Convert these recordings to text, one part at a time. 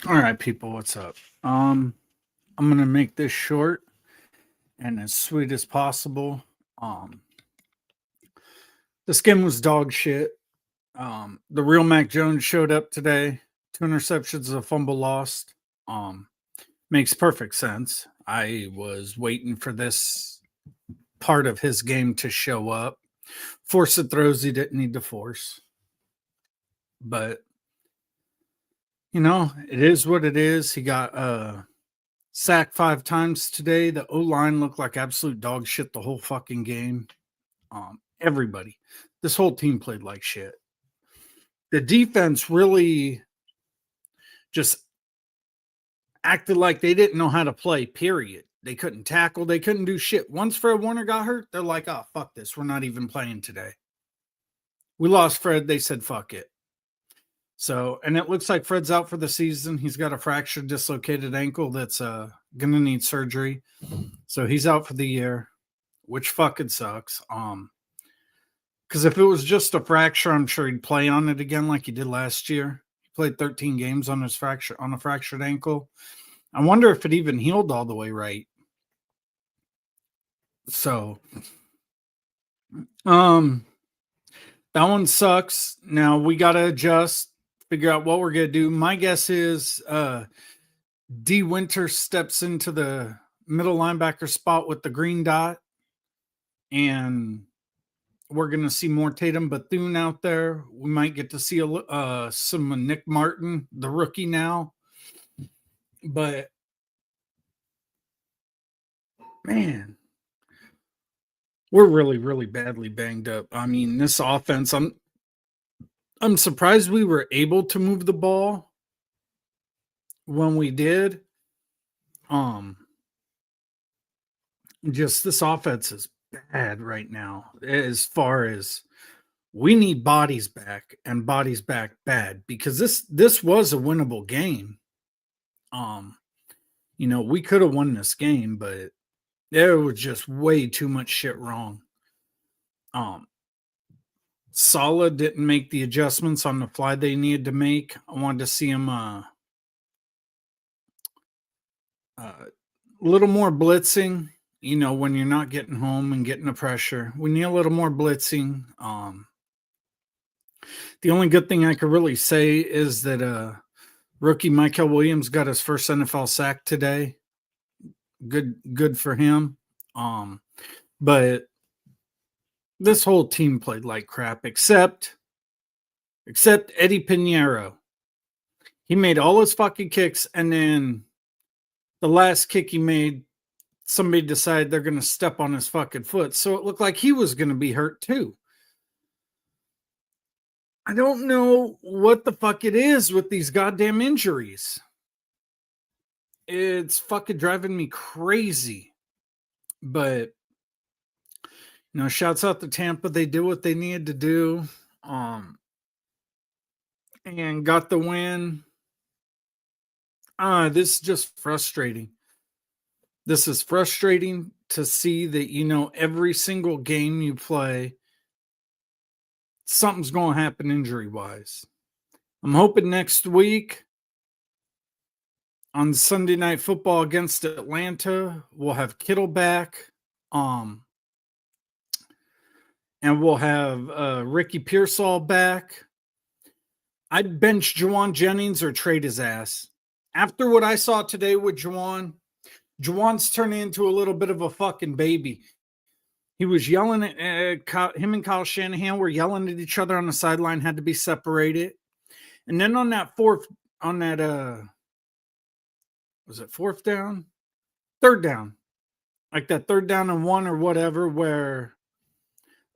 All right, people, what's up? I'm gonna make this short and as sweet as possible. Um, this game was dog shit. The real Mac Jones showed up today. Two interceptions, a fumble lost. Um, Makes perfect sense. I was waiting for this part of his game to show up. Force the throws he didn't need to force, but it is what it is. He got sacked 5 times today. The O line looked like absolute dog shit the whole fucking game. Everybody, this whole team played like shit. The defense really just acted like they didn't know how to play, period. They couldn't tackle, they couldn't do shit. Once Fred Warner got hurt, they're like, oh, fuck this. We're not even playing today. We lost Fred. They said, fuck it. So, and it looks like Fred's out for the season. He's got a fractured, dislocated ankle that's going to need surgery. So he's out for the year, which fucking sucks. Because if it was just a fracture, I'm sure he'd play on it again like he did last year. He played 13 games on his on a fractured ankle. I wonder if it even healed all the way right. So, that one sucks. Now we gotta adjust, figure out what we're gonna do. My guess is D Winter steps into the middle linebacker spot with the green dot, and we're going to see more Tatum Bethune out there. We might get to see some Nick Martin, the rookie now. But man, we're really, really badly banged up. I mean, this offense, I'm surprised we were able to move the ball when we did. Just this offense is bad right now as far as we need bodies back and bodies back bad because this was a winnable game. We could have won this game, but there was just way too much shit wrong. Sala didn't make the adjustments on the fly they needed to make. I wanted to see him a little more blitzing. When you're not getting home and getting the pressure, we need a little more blitzing. The only good thing I could really say is that rookie Michael Williams got his first NFL sack today. Good for him. But this whole team played like crap, except Eddie Pinheiro. He made all his fucking kicks, and then the last kick he made, somebody decided they're going to step on his fucking foot. So it looked like he was going to be hurt too. I don't know what the fuck it is with these goddamn injuries. It's fucking driving me crazy. But, shouts out to Tampa. They did what they needed to do. And got the win. This is just frustrating. This is frustrating to see that, every single game you play, something's going to happen injury-wise. I'm hoping next week on Sunday Night Football against Atlanta, we'll have Kittle back. And we'll have Ricky Pearsall back. I'd bench Juwan Jennings or trade his ass. After what I saw today with Juwan's turning into a little bit of a fucking baby. He was yelling at him and Kyle Shanahan were yelling at each other on the sideline, had to be separated. And then on that was it fourth down? Third down. Like that 3rd down and 1 or whatever, where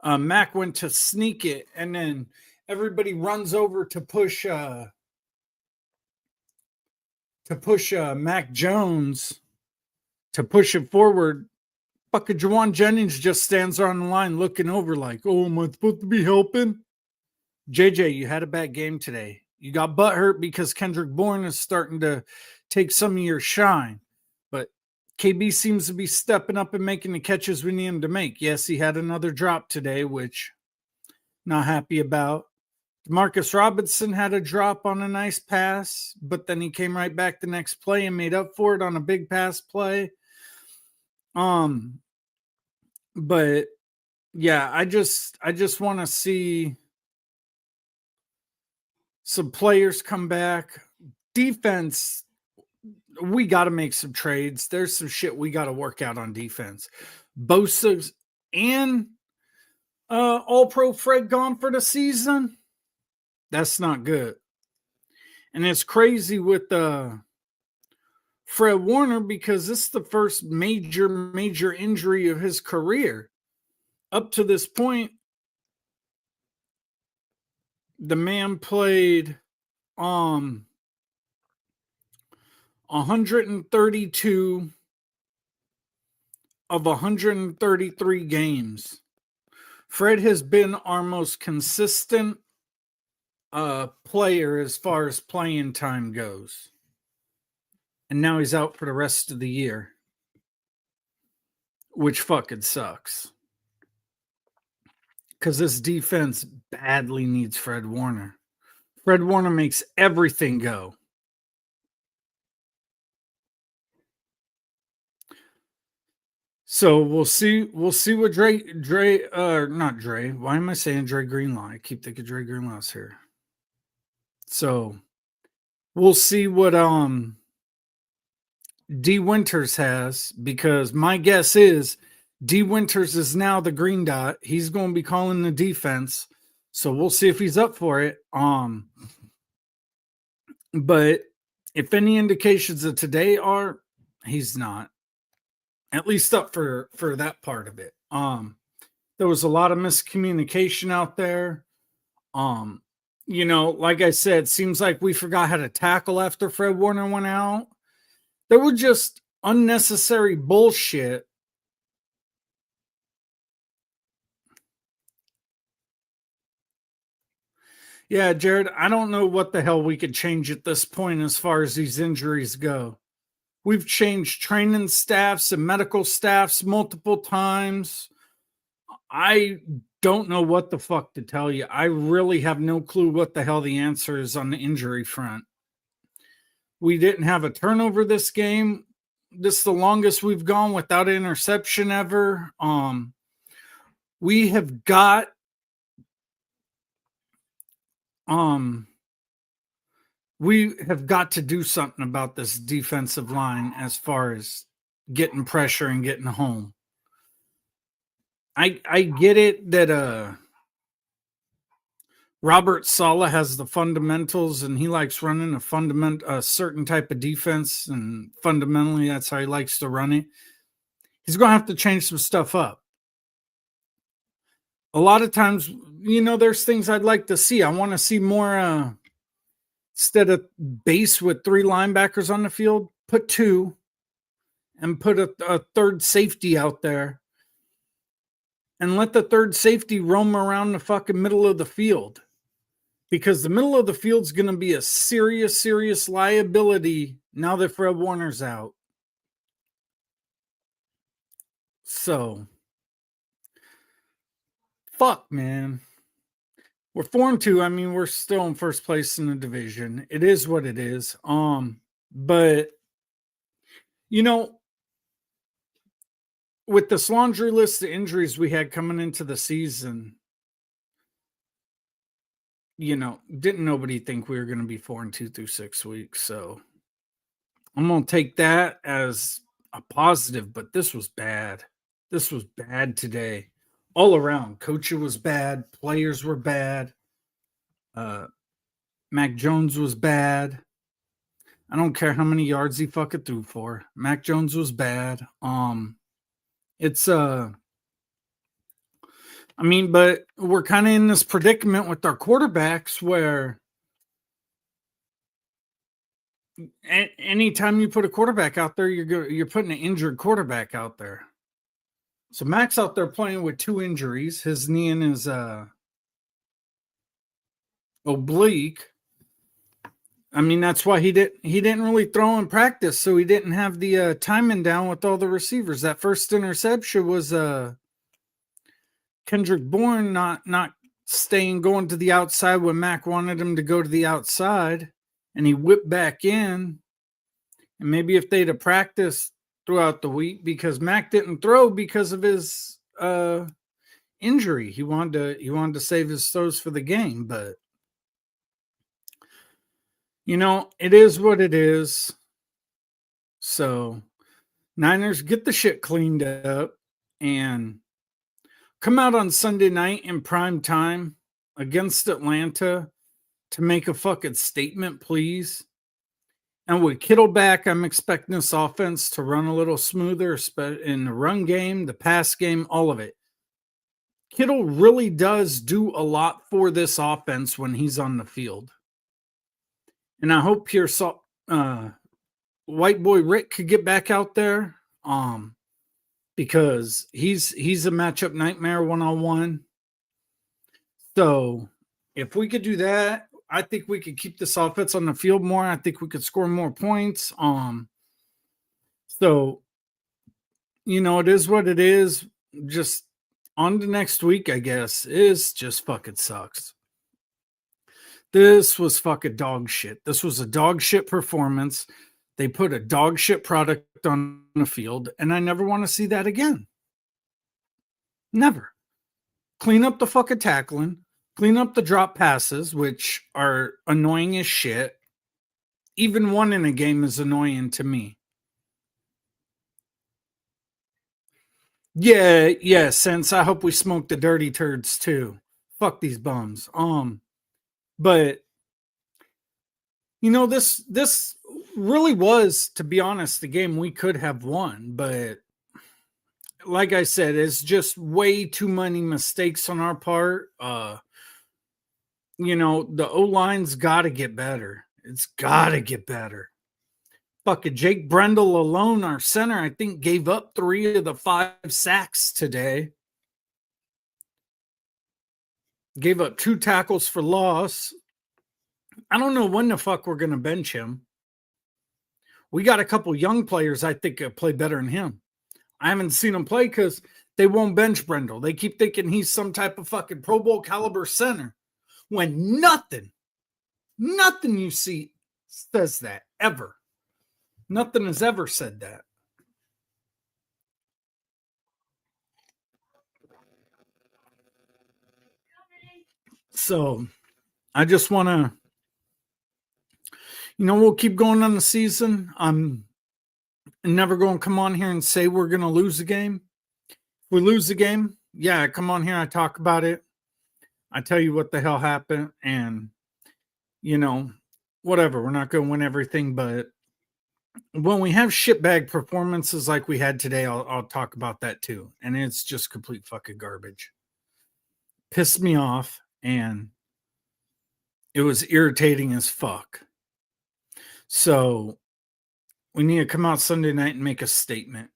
Mac went to sneak it, and then everybody runs over to push Mac Jones to push it forward. Fucking Juwan Jennings just stands on the line looking over like, oh, am I supposed to be helping? JJ, you had a bad game today. You got butthurt because Kendrick Bourne is starting to take some of your shine. But KB seems to be stepping up and making the catches we need him to make. Yes, he had another drop today, which not happy about. Marcus Robinson had a drop on a nice pass, but then he came right back the next play and made up for it on a big pass play. But yeah, I just want to see some players come back. Defense, we got to make some trades. There's some shit we got to work out on defense. Bosa's and All-Pro Fred gone for the season. That's not good. And it's crazy with Fred Warner because this is the first major injury of his career. Up to this point, the man played 132 of 133 games. Fred has been our most consistent player as far as playing time goes. And now he's out for the rest of the year, which fucking sucks. Because this defense badly needs Fred Warner. Fred Warner makes everything go. So we'll see what not Dre. Why am I saying Dre Greenlaw? I keep thinking Dre Greenlaw's here. So we'll see what D Winters has, because my guess is D Winters is now the green dot. He's going to be calling the defense. So we'll see if he's up for it. But if any indications of today are, he's not. At least up for that part of it. There was a lot of miscommunication out there. Like I said, seems like we forgot how to tackle after Fred Warner went out. There were just unnecessary bullshit. Yeah, Jared, I don't know what the hell we could change at this point as far as these injuries go. We've changed training staffs and medical staffs multiple times. I don't know what the fuck to tell you. I really have no clue what the hell the answer is on the injury front. We didn't have a turnover this game. This is the longest we've gone without an interception ever. We have got to do something about this defensive line as far as getting pressure and getting home. I get it that Robert Saleh has the fundamentals and he likes running a certain type of defense, and fundamentally that's how he likes to run it. He's going to have to change some stuff up. A lot of times, there's things I'd like to see. I want to see more instead of base with 3 linebackers on the field, put 2 and put a third safety out there and let the third safety roam around the fucking middle of the field, because the middle of the field is going to be a serious liability now that Fred Warner's out. So, fuck, man. We're 4-2. I mean, we're still in first place in the division. It is what it is. But with this laundry list of injuries we had coming into the season, didn't nobody think we were going to be 4-2 through 6 weeks. So I'm going to take that as a positive, but this was bad. This was bad today. All around. Coaching was bad. Players were bad. Mac Jones was bad. I don't care how many yards he fucking threw for. Mac Jones was bad. But we're kind of in this predicament with our quarterbacks where anytime you put a quarterback out there, you're putting an injured quarterback out there. So Mac's out there playing with 2 injuries, his knee and his oblique. I mean, that's why he didn't really throw in practice, so he didn't have the timing down with all the receivers. That first interception was Kendrick Bourne not going to the outside when Mac wanted him to go to the outside, and he whipped back in. And maybe if they'd have practiced throughout the week, because Mac didn't throw because of his injury. He wanted to save his throws for the game, but it is what it is. So Niners, get the shit cleaned up and come out on Sunday night in prime time against Atlanta to make a fucking statement, please. And with Kittle back, I'm expecting this offense to run a little smoother in the run game, the pass game, all of it. Kittle really does do a lot for this offense when he's on the field. And I hope white boy Rick could get back out there because he's a matchup nightmare one-on-one. So if we could do that, I think we could keep this offense on the field more. I think we could score more points. So, it is what it is. Just on to next week, I guess. It just fucking sucks. This was fucking dog shit. This was a dog shit performance. They put a dog shit product on the field, and I never want to see that again. Never. Clean up the fucking tackling. Clean up the drop passes, which are annoying as shit. Even one in a game is annoying to me. Yeah, since I hope we smoke the dirty turds too. Fuck these bums. But this really was, to be honest, the game we could have won, but like I said, it's just way too many mistakes on our part. The O-line's got to get better. It's got to get better. Fucking Jake Brendel alone, our center, I think gave up 3 of the 5 sacks today. Gave up 2 tackles for loss. I don't know when the fuck we're going to bench him. We got a couple young players I think could play better than him. I haven't seen him play because they won't bench Brendel. They keep thinking he's some type of fucking Pro Bowl caliber center. When nothing you see says that, ever. Nothing has ever said that. So, I just want to, we'll keep going on the season. I'm never going to come on here and say we're going to lose the game. If we lose the game, yeah, I come on here, I talk about it. I tell you what the hell happened, and whatever. We're not going to win everything, but when we have shitbag performances like we had today, I'll talk about that too. And it's just complete fucking garbage. Pissed me off, and it was irritating as fuck. So we need to come out Sunday night and make a statement.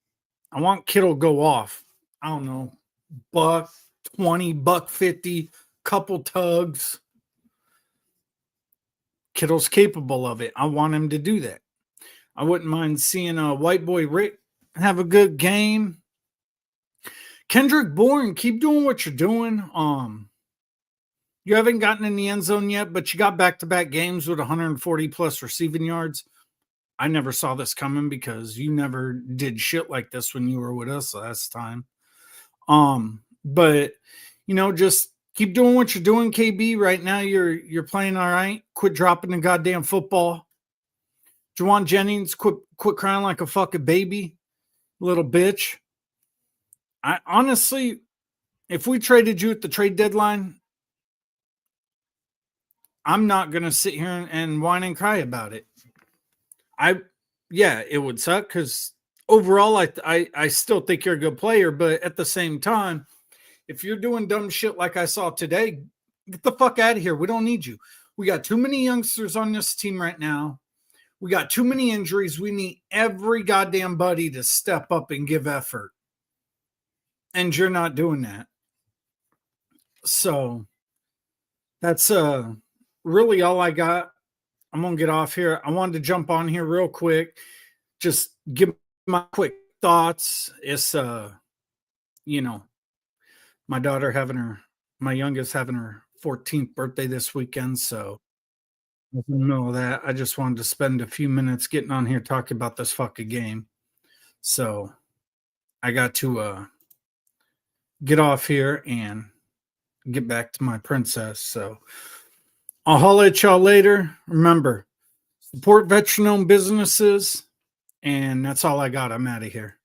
I want Kittle to go off. I don't know, $120, $150, couple tugs. Kittle's capable of it. I want him to do that. I wouldn't mind seeing a white boy Rick have a good game. Kendrick Bourne, keep doing what you're doing. You haven't gotten in the end zone yet, but you got back-to-back games with 140 plus receiving yards. I never saw this coming because you never did shit like this when you were with us last time. But just keep doing what you're doing, KB. Right now you're playing all right. Quit dropping the goddamn football. Juwan Jennings, quit crying like a fucking baby, little bitch. I honestly, if we traded you at the trade deadline, I'm not gonna sit here and whine and cry about it. It would suck because overall, I still think you're a good player, but at the same time, if you're doing dumb shit like I saw today, get the fuck out of here. We don't need you. We got too many youngsters on this team right now. We got too many injuries. We need every goddamn buddy to step up and give effort. And you're not doing that. So that's really all I got. I'm going to get off here. I wanted to jump on here real quick. Just give my quick thoughts. It's, my daughter having her my youngest having her 14th birthday this weekend, so in the middle of that, I just wanted to spend a few minutes getting on here talking about this fucking game. So I got to get off here and get back to my princess. So I'll holler at y'all later. Remember, support veteran-owned businesses, and that's all I got. I'm out of here.